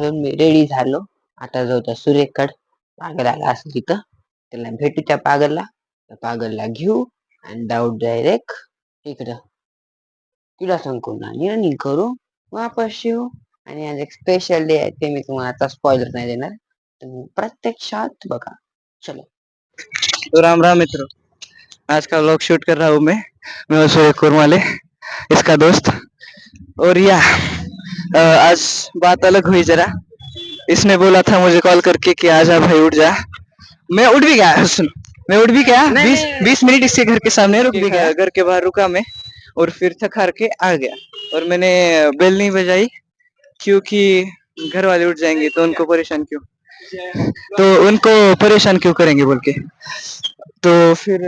घालून मी रेडी झालो. आता जाऊ त्या सूर्यकडे, पागल आला असेल तिथं, त्याला भेटू त्या पागलला घेऊ आणि जाऊ डायरेक्ट इकडं क्रीडा संकुलला रनिंग करू, वापस येऊ. आणि आज एक स्पेशल डे आहे, ते मी तुम्हाला आता स्पॉइलर नाही देणार, तुम्ही प्रत्यक्षात बघा. चलो. तो राम राम मित्रों, आज का व्लॉग शूट कर रहा हूँ मैं हूँ सूर्य कुरमाले, इसका दोस्त। और आज बात अलग हुई जरा। इसने बोला था मुझे कॉल करके कि आजा भाई उठ जा। मैं उठ भी गया, सुन, मैं उठ भी गया। 20 मिनट इसके घर के सामने रुक भी गया, घर के बाहर रुका मैं, और फिर थक हार के आ गया। और मैंने बेल नहीं बजाई क्योंकि घर वाले उठ जाएंगे तो उनको परेशान करेंगे बोल के। तो फिर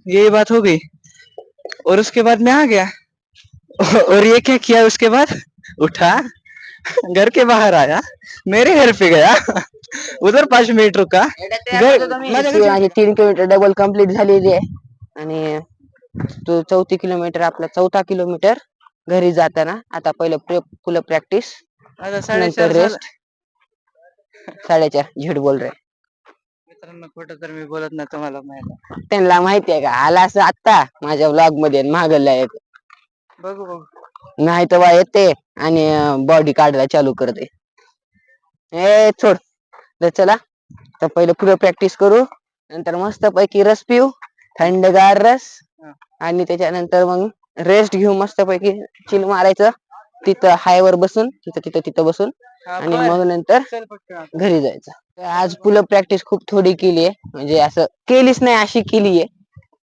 यही बात हो गई, और उसके बाद मैं आ गया। और ये क्या किया उसके बाद, उठा, घर के बाहर आया, मेरे घर पे गया, उधर 5 मिनिट रुका। माझी 3 किलोमीटर डबल कंप्लीट झालेली आहे आणि तो 4था किलोमीटर घरी जाताना. आता पहिलं फुल प्रॅक्टिस, नंतर रेस्ट. 4:30 झेड बोल रे मित्रांनो, खोटं तर मी बोलत नाही, तुम्हाला माहिती. त्यांना माहिती आहे का, आला असं आता माझ्या व्लॉग मध्ये मागला येत. बघू नाही तर येते आणि बॉडी काढायला चालू करते. सोड. तर चला, तर पहिलं पुढे प्रॅक्टिस करू, नंतर मस्त पैकी रस पिऊ, थंडगार रस, आणि त्याच्यानंतर मग रेस्ट घेऊ, मस्त पैकी चिल मारायचं तिथं हायवर बसून, तिथं बसून, आणि मग नंतर घरी जायचं. आज पुल प्रॅक्टिस खूप थोडी केली आहे, म्हणजे असं केलीच नाही अशी केली आहे,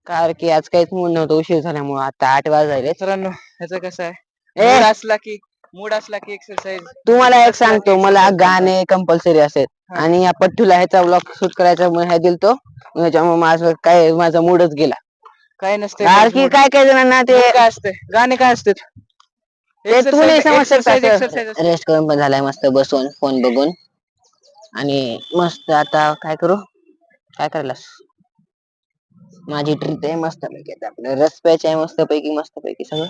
कारण की आज काहीच मूड नव्हतं, उशीर झाल्यामुळे. आता 8 वाजले. मित्रांनो, ह्याचं कसं आहे, मूड असला की एक्सरसाइज. तुम्हाला एक सांगतो, मला गाणे कंपल्सरी असेल, आणि या पट्टूला ह्याचा व्लॉग शूट करायचा ह्या दिलतो, त्याच्यामुळे माझा मूडच गेला. काय नसते काय जणांना ते काय असते, गाणे काय असते, ते तू नाही समज शकता. रेस्ट करून पण झालाय, मस्त बसून फोन बघून. आणि मस्त आता काय करू, काय करायला, माझी ट्रीप आहे मस्त पैकी. आता आपलं रस प्यायचं आहे मस्त पैकी सगळं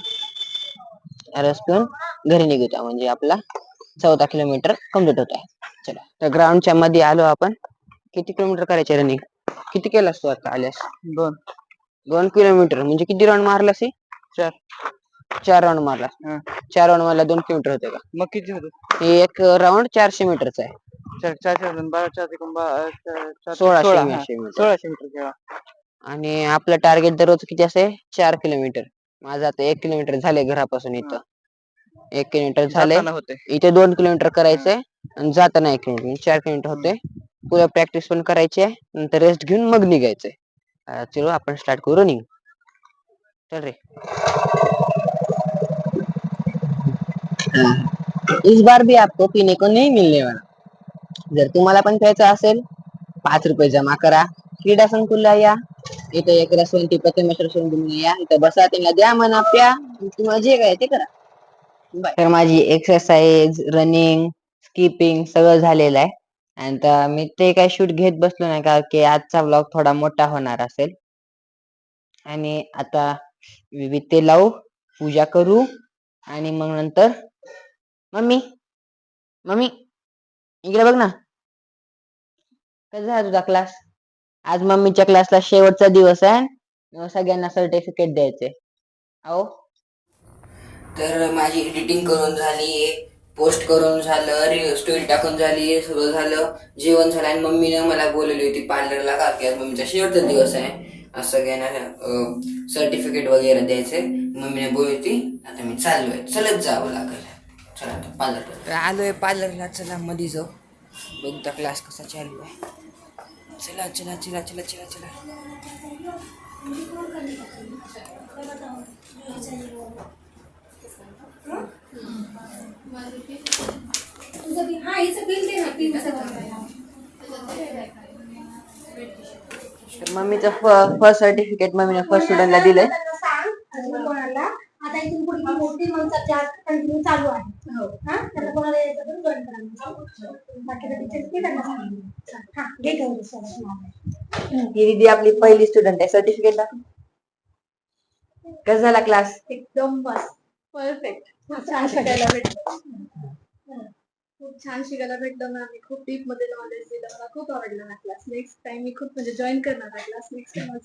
रस पिऊन घरी निघूया, म्हणजे आपला 14 किलोमीटर कम्प्लीट होत आहे. चला, तर ग्राउंडच्या मध्ये आलो आपण. किती किलोमीटर करायचे रनिंग, किती केलास तू आता आल्यास? 2 किलोमीटर म्हणजे किती राऊंड मारलास? 4 राऊंड मारला. 4 राऊंड मारला 2 किलोमीटर होते का? मग किती होते? एक राऊंड 400 मीटरचा आहे. 1600 मीटर. आणि आपलं टार्गेट दररोज किती असेल? 4 किलोमीटर. माझं आता 1 किलोमीटर झाले घरापासून इथं. 1 किलोमीटर झाले. इथे 2 किलोमीटर करायचंय आणि जाताना 1 किलोमीटर, 4 किलोमीटर होते. पुढे प्रॅक्टिस पण करायची आहे, नंतर रेस्ट घेऊन मग निघायचंय. चलो आपण स्टार्ट करू रनिंग. चल रे. इस बार भी आपको पीने को नहीं मिलने वाला. जर तुम्हाला पण प्यायचं असेल, 5 रुपये जमा करा, क्रीडा संकुलला या, इथं एक रसवंती प्रथमेश्वर संकुलला या, इथं बसा, त्यांना द्या म्हणा प्या, तुम्हाला जे काय ते करा. तर माझी एक्सरसाइज, रनिंग, स्किपिंग सगळं झालेलं आहे. आणि मी ते काय शूट घेत बसलो नाही, कारण की आजचा व्लॉग थोडा मोठा होणार असेल. आणि आता विविध ते लावू, पूजा करू, आणि मग नंतर मम्मी इकडे बघ ना, कसा झाला तुझा क्लास? आज मम्मीच्या क्लासला शेवटचा दिवस आहे, सगळ्यांना सर्टिफिकेट द्यायचे. अहो, तर माझी एडिटिंग करून झाली, पोस्ट करून झालं, स्टोरी टाकून झाली, सगळं झालं, जेवण झालं, आणि मम्मीने मला बोलवली होती पार्लरला, कारण की आज मम्मीचा शेवटचा दिवस आहे. आज सगळ्यांना सर्टिफिकेट वगैरे द्यायचे, मम्मीने बोलली होती. आता मी चाललोय, चलत जावं लागेल. चला आता पार्लर आलोय, पार्लरला. चला मध्ये जाऊ, बघता क्लास कसा चालू आहे. चला चला चला चला चला चला. मम्मीचं फर्स्ट सर्टिफिकेट मम्मीने फर्स्ट स्टुडंटला दिलंय. आता इथून पुढे मोठी माणसाची कंटिन्यू चालू आहे. हो, हां, त्याला कोणाला यायचं तर जॉइन करा. बाकीचे टीचर्स की त्यांना सांगा. हां, घे घेऊन ही दीदी आपली पहिली स्टुडंट आहे. सर्टिफिकेट दाखव. कसा झाला क्लास? एकदम मस्त, परफेक्ट. खूप छान शिकायला भेटलं. खूप छान छान शिकायला भेटलं मॅमनी, खूप डीप मध्ये नॉलेज दिलं, मला खूप आवडला हा क्लास. नेक्स्ट टाइम मी खूप म्हणजे जॉईन करणार हा क्लास नेक्स्ट टाइम.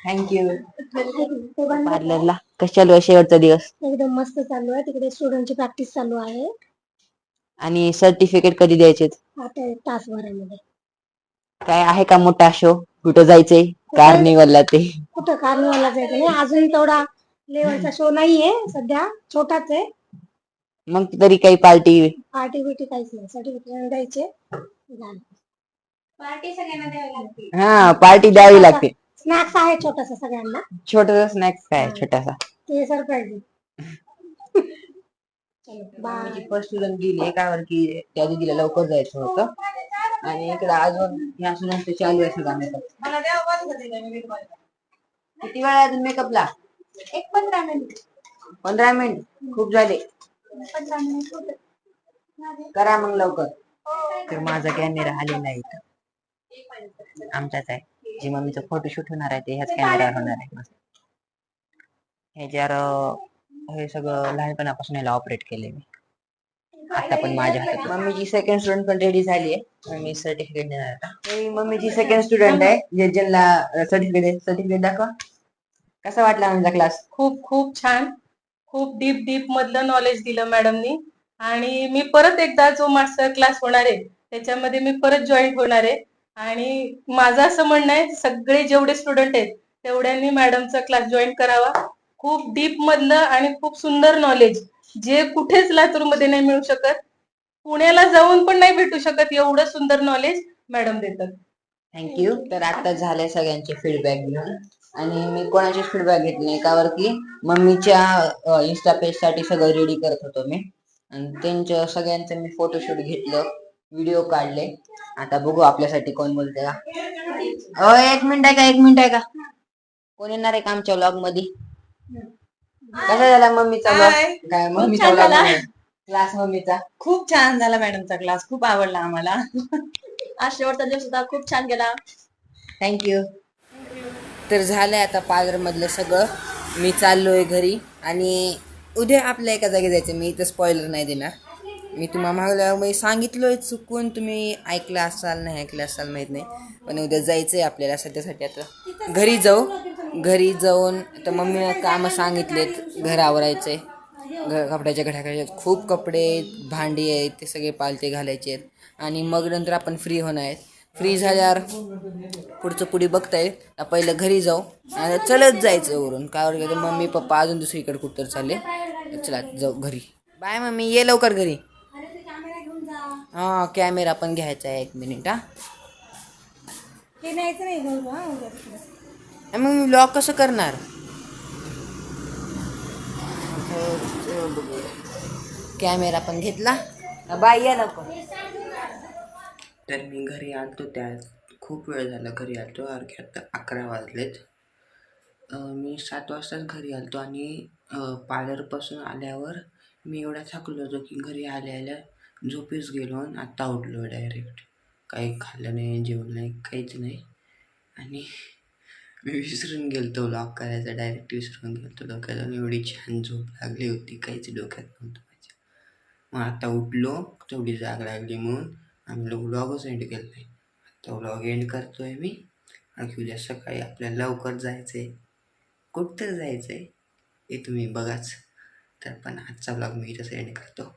थँक्यू. पार्लरला कसं चालू आहे शेवटचा दिवस? एकदम मस्त चालू आहे. तिकडे स्टुडंटची प्रॅक्टिस चालू आहे. आणि सर्टिफिकेट कधी द्यायचे? आता एक तासभरामध्ये. काय आहे का मोठा शो? कुठं जायचंय? कार्निवलला ते कुठं कार्निवलला जायचं नाही अजून, तेवढा लेवलचा शो नाहीये सध्या, छोटाच आहे. मग तरी काही पार्टी पार्टी बिटी काहीच नाही, सर्टिफिकेट द्यायचे झालं. पार्टी सगळ्यांना द्यावी लागते. हा पार्टी द्यावी लागते. स्नॅक्स आहे छोटासा सगळ्यांना. छोटासा स्नॅक्स काय छोटासा? ते सरप्राईज. फर्स्ट स्टुडंट गेली कावर की त्या दिदीला लवकर जायचं होतं आणि इकडे अजून ह्या स्टुडंट चालू आहे सगळा मेकअप. किती वेळ अजून मेकअपला? एक 15 मिनिट. 15 मिनिट खूप झाले. 15 मिनिट होते. करा मग लवकर. तर माझा कॅमेरा आलेला आहे इथं. आमचाच आहे. जी मम्मीचं फोटोशूट होणार आहे ते ह्याच कॅमेरावर होणार आहे. ह्याच्यावर हे सगळं लहानपणापासून याला ऑपरेट केले मी. आता पण माझ्या हातात. मम्मीची सेकंड स्टुडंट पण रेडी झाली आहे. मी सर्टिफिकेट देणार आता. ही मम्मीची सेकंड स्टुडंट आहे. ज्यांना सर्टिफिकेट दाखवा. कसा वाटला आमचा क्लास? खूप खूप छान, खूप डीप मधलं नॉलेज दिलं मॅडमनी. आणि मी परत एकदा जो मास्टर क्लास होणार आहे त्याच्यामध्ये मी परत जॉईन होणार आहे. आणि माझं असं म्हणणं आहे सगळे जेवढे स्टुडंट आहेत तेवढ्यांनी मॅडमचा क्लास जॉईन करावा. खूप डीप मधलं आणि खूप सुंदर नॉलेज जे कुठेच लातूरमध्ये नाही मिळू शकत, पुण्याला जाऊन पण नाही भेटू शकत, एवढं सुंदर नॉलेज मॅडम देतात. थँक्यू. तर आता झाले सगळ्यांचे फीडबॅक घेऊन आणि मी कोणाचे फीडबॅक घेतले नाही कावर की मम्मीच्या इन्स्टा पेज साठी सगळं रेडी करत होतो मी आणि त्यांच्या सगळ्यांचं मी फोटोशूट घेतलं, व्हिडिओ काढले. आता बघू आपल्यासाठी कोण बोलते का. एक मिनिट आहे का? एक मिनिट आहे का? कोण येणार आहे का आमच्या व्लॉग मध्ये? कसा झाला मम्मीचा व्लॉग? काय मम्मीचा व्लॉग? क्लास मम्मीचा खूप छान झाला मॅडमचा क्लास, खूप आवडला आम्हाला. आज शेवटचा दिवस होता, खूप छान गेला. थँक्यू. तर झालंय आता पार्लर मधलं सगळं. मी चाललोय घरी आणि उद्या आपल्या एका जागी जायचं. मी इथं स्पॉइलर नाही देणार. मी तुम्हाला मागल्या मी सांगितलोय, चुकून तुम्ही ऐकलं असाल नाही ऐकलं असाल माहित नाही, पण उद्या जायचंय आपल्याला. सध्यासाठी आता घरी जाऊ. घरी जाऊन तर मम्मीनं कामं सांगितलेत, घर आवरायचंय, कपड्याच्या घड्या खूप कपडे भांडी आहेत ते सगळे पालते घालायचे आहेत आणि मग नंतर आपण फ्री होणार आहेत. फ्री झाल्यावर पुढचं पुढे बघता येईल. पहिलं घरी जाऊ आणि चलत जायचं वरून का मम्मी पप्पा अजून दुसरीकडे कुठं चालले. चला जाऊ घरी. बाय मम्मी, ये लवकर घरी. हा कॅमेरा पण घ्यायचा आहे. 1 मिनिट. मग मी व्लॉग कसं करणार? कॅमेरा पण घेतला. बाय, या लवकर. तर मी घरी आलतो, त्यात खूप वेळ झाला घरी आलतो. आता 11 वाजलेत. मी 7 वाजताच घरी आलतो आणि पार्लरपासून आल्यावर मी एवढा थकलो होतो की घरी आल्या झोपेच गेलो आणि आत्ता उठलो डायरेक्ट. काही खाल्लं नाही, जेवण नाही, काहीच नाही. आणि मी विसरून गेलतो व्लॉग करायचा, डायरेक्ट विसरून गेलतो डोक्यात. एवढी छान झोप लागली होती, काहीच डोक्यात नव्हतं माझ्या. मग आता उठलो, तेवढी जाग लागली म्हणून आम्ही लोक व्लॉगच एंड केलं नाही. आता व्लॉग एंड करतोय मी. आणखी उद्या सकाळी आपल्याला लवकर जायचं आहे. कुठं जायचं आहे हे तुम्ही बघाच. तर पण आजचा व्लॉग मी इथंच एंड करतो.